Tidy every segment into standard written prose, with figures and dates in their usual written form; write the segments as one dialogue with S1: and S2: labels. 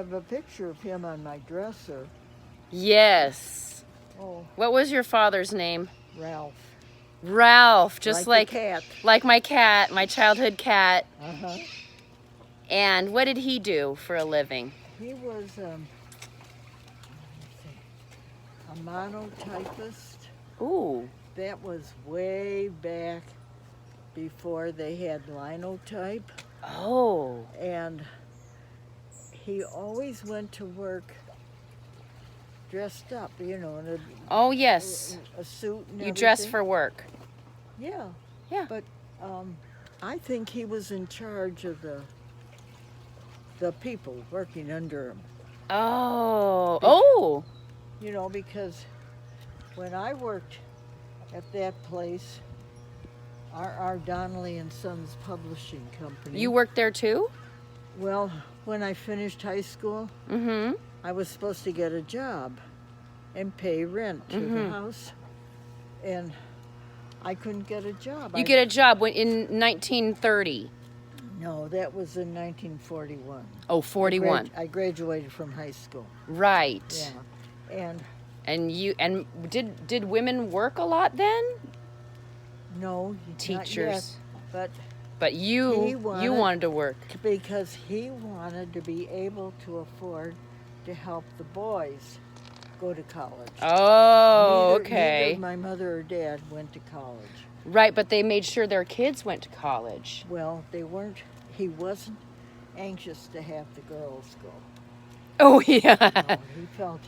S1: I have a picture of him on my dresser.
S2: Yes.
S1: Oh,
S2: What was your father's name?
S1: Ralph.
S2: Ralph, just
S1: like the cat.
S2: like my cat, my childhood cat.
S1: Uh-huh.
S2: And what did he do for a living?
S1: He was a monotypist.
S2: Ooh.
S1: That was way back before they had linotype.
S2: Oh.
S1: And he always went to work dressed up, in
S2: Oh, yes.
S1: a suit and everything.
S2: You dress for work.
S1: Yeah.
S2: Yeah.
S1: But I think he was in charge of the people working under him.
S2: Oh.
S1: Because when I worked at that place, our Donnelly and Sons publishing company.
S2: You worked there too?
S1: Well, when I finished high school,
S2: Mm-hmm.
S1: I was supposed to get a job and pay rent to the house, and I couldn't get a job.
S2: You get a job in 1930.
S1: No, that was in 1941.
S2: Oh, 41.
S1: I graduated from high school.
S2: Right.
S1: Yeah,
S2: and did women work a lot then?
S1: no,
S2: Teachers.
S1: not yet,
S2: But you wanted to work.
S1: because he wanted to be able to afford to help the boys go to college.
S2: Oh,
S1: Neither
S2: okay.
S1: my mother or dad went to college.
S2: Right, but they made sure their kids went to college.
S1: Well, he wasn't anxious to have the girls go.
S2: Oh, yeah.
S1: No, he felt,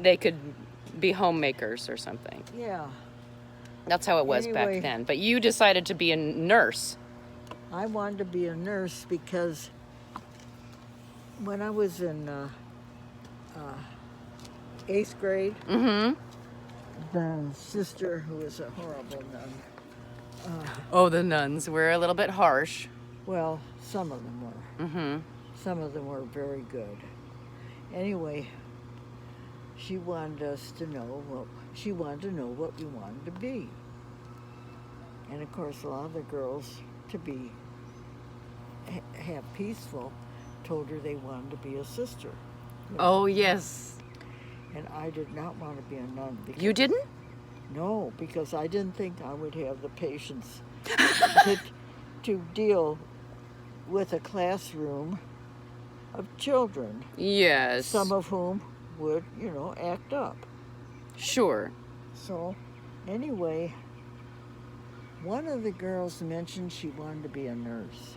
S2: They could be homemakers or something.
S1: yeah.
S2: That's how it was
S1: Anyway.
S2: back then. But you decided to be a nurse.
S1: I wanted to be a nurse because when I was in 8th grade, the sister, who was a horrible nun,
S2: Oh, the nuns were a little bit harsh.
S1: well, some of them were. Some of them were very good. Anyway, she wanted us to know what we wanted to be. And of course, a lot of the girls, to be have peaceful, told her they wanted to be a sister.
S2: Oh, yes.
S1: And I did not want to be a nun.
S2: You didn't?
S1: No, because I didn't think I would have the patience to deal with a classroom of children,
S2: Yes.
S1: some of whom would, act up.
S2: Sure.
S1: So, anyway, one of the girls mentioned she wanted to be a nurse.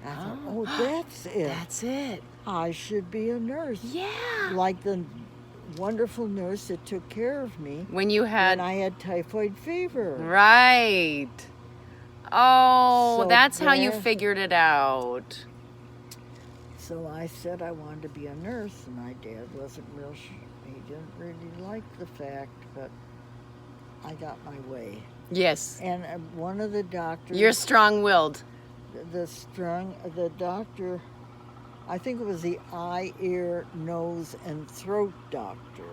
S1: I thought, oh, that's it.
S2: That's it.
S1: I should be a nurse.
S2: Yeah.
S1: Like the wonderful nurse that took care of me
S2: When you had...
S1: when I had typhoid fever.
S2: Right. Oh,
S1: So
S2: that's how you
S1: there-
S2: figured it out.
S1: So I said I wanted to be a nurse, and my dad wasn't he didn't really like the fact, but I got my way.
S2: Yes.
S1: And one of the doctors...
S2: You're strong-willed.
S1: The doctor, I think it was the eye, ear, nose, and throat doctor,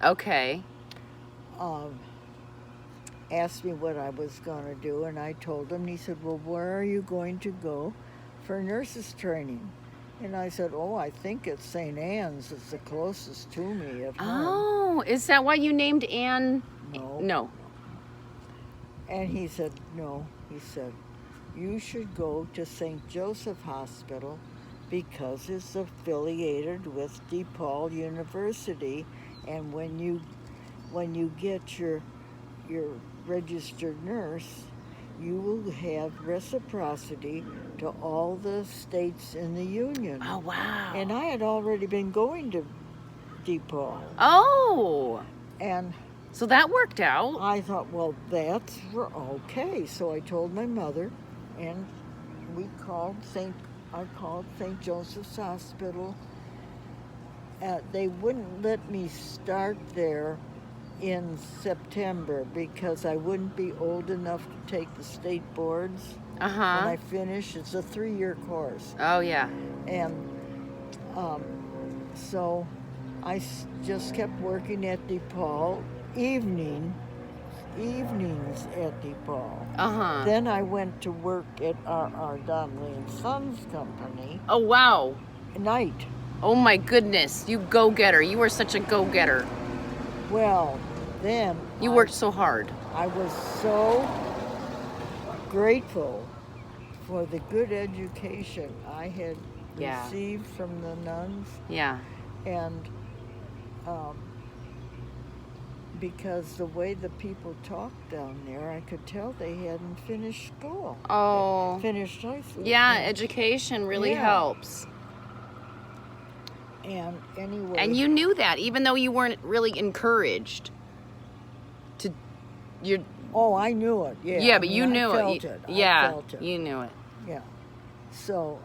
S2: Okay.
S1: asked me what I was going to do, and I told him. And he said, well, where are you going to go for nurses training? And I said, oh, I think it's St. Anne's. It's the closest to me at home.
S2: Oh, is that why you named Anne?
S1: No.
S2: No.
S1: And he said, no. He said, you should go to St. Joseph Hospital because it's affiliated with DePaul University, and when you get your registered nurse, you will have reciprocity to all the states in the union.
S2: Oh, wow.
S1: And I had already been going to DePaul.
S2: Oh.
S1: And
S2: So that worked out.
S1: I thought, well, that's okay. So I told my mother, and I called St. Joseph's Hospital. They wouldn't let me start there in September because I wouldn't be old enough to take the state boards. When I finish. It's a 3-year course.
S2: Oh, yeah.
S1: And so I just kept working at DePaul, evenings at DePaul. Then I went to work at our Donnelly and Sons company.
S2: Oh, wow.
S1: Night.
S2: Oh my goodness, you go-getter. You were such a go-getter.
S1: Well, then
S2: You worked so hard.
S1: I was so grateful for the good education I had
S2: Yeah.
S1: received from the nuns,
S2: Yeah.
S1: and because the way the people talked down there, I could tell they hadn't finished school.
S2: Oh.
S1: Finished high school.
S2: Yeah, education really
S1: Yeah.
S2: helps.
S1: And anyway.
S2: And you knew that, even though you weren't really encouraged to. You're.
S1: Oh, I knew it. Yeah.
S2: Yeah, but you knew
S1: I felt
S2: it.
S1: it.
S2: Yeah,
S1: I felt it.
S2: you knew it.
S1: Yeah. So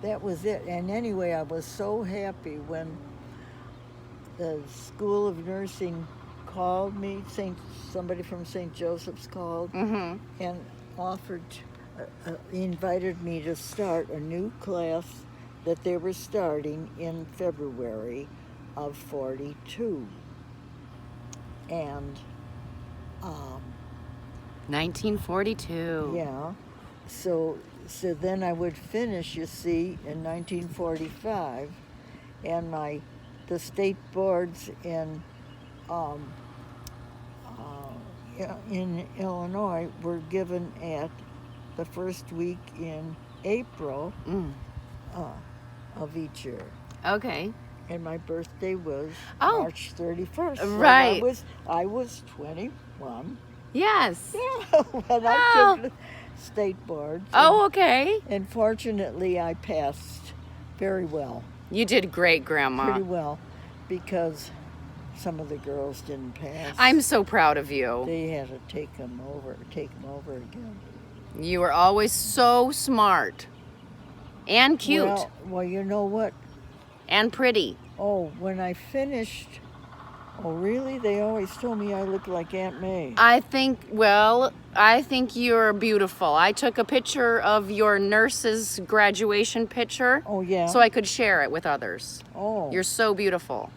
S1: that was it. And anyway, I was so happy when the School of Nursing called me. Somebody from St. Joseph's called
S2: Mm-hmm.
S1: and offered, invited me to start a new class that they were starting in February of 42. And
S2: 1942.
S1: yeah, so then I would finish, you see, in 1945, and the state boards in Illinois were given at the first week in April of each year.
S2: Okay.
S1: And my birthday was
S2: Oh.
S1: March 31st. So
S2: Right.
S1: I was 21.
S2: Yes.
S1: Yeah, when I
S2: Oh.
S1: took the state boards.
S2: Oh, okay.
S1: And fortunately, I passed very well,
S2: You did great, Grandma.
S1: pretty well, because some of the girls didn't pass.
S2: I'm so proud of you.
S1: They had to take them over again.
S2: You were always so smart and cute
S1: Well, you know what?
S2: and pretty.
S1: Oh, when I finished, oh really? They always told me I looked like Aunt May.
S2: I think you're beautiful. I took a picture of your nurse's graduation picture
S1: Oh yeah.
S2: so I could share it with others.
S1: Oh.
S2: You're so beautiful.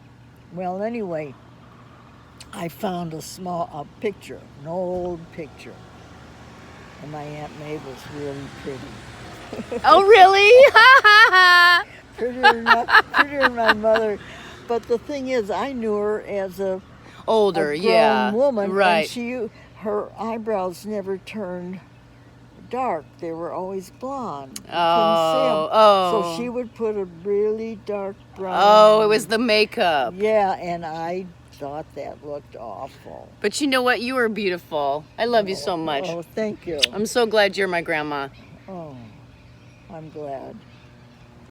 S1: Well, anyway, I found a picture, an old picture, and my Aunt May was really pretty.
S2: Oh, really?
S1: Prettier than my mother. But the thing is, I knew her as a
S2: Older,
S1: grown
S2: yeah.
S1: woman,
S2: Right.
S1: and her eyebrows never turned dark. They were always blonde. You couldn't see 'em.
S2: Oh.
S1: So she would put a really dark brown.
S2: Oh, it was the makeup.
S1: Yeah, and I thought that looked awful.
S2: But you know what? You were beautiful. I love you so much.
S1: Oh, thank you.
S2: I'm so glad you're my grandma.
S1: Oh, I'm glad.